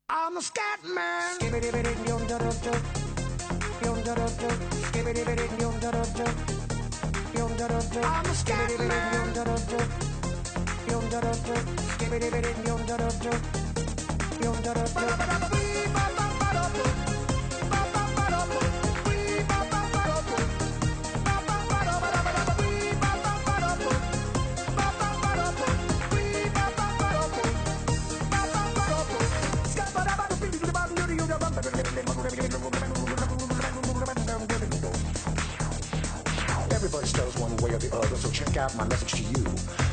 I'm a scat man. I'm a scat Everybody stutters one way or the other, so check out my message to you.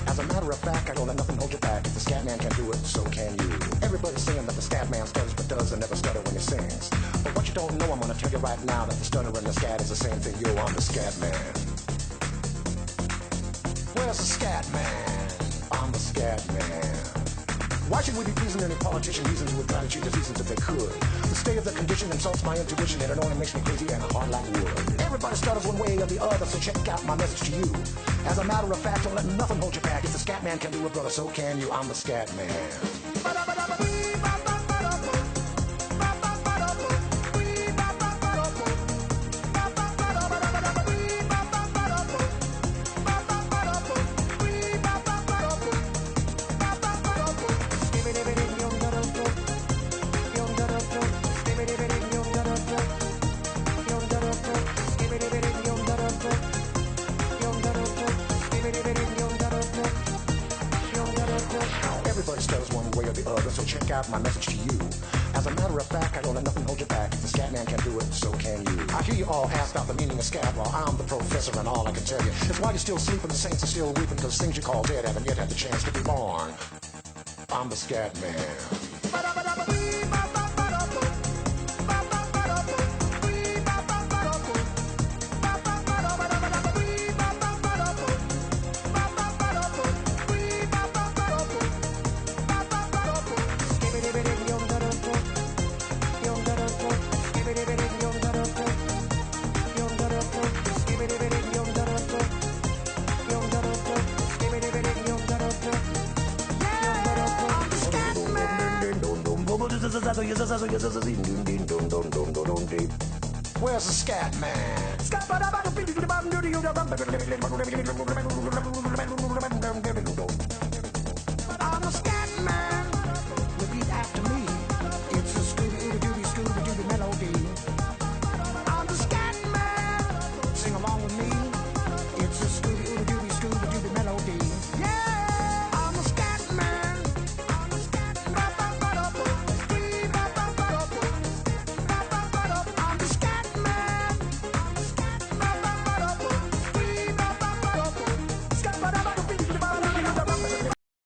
As a matter of fact, I don't let nothing hold you back. If the scat man can do it, so can you. Everybody's saying that the scat man stutters but does and never stutter when he sings. But what you don't know, I'm gonna tell you right now that the stutter and the scat is the same thing. Yo, I'm the scat man. Where's the scat man? I'm the scat man. Why should we be pleasing any politician reasons who would try to cheat diseases if they could? The state of the condition insults my intuition and it only makes me crazy and hard like wood. Everybody stutters one way or the other, so check out my message to you. As a matter of fact, don't let nothing hold you back. If the scat man can do it, brother, so can you. I'm the scat man. Everybody stutters one way or the other, so check out my message to you. As a matter of fact, I don't let nothing hold you back. If the scat man can do it, so can you. I hear you all ask about the meaning of scat, well, I'm the professor and all I can tell you is why you're still sleeping, the saints are still weeping, because things you call dead haven't yet had the chance to be born. I'm the scat man. Where's the scat man?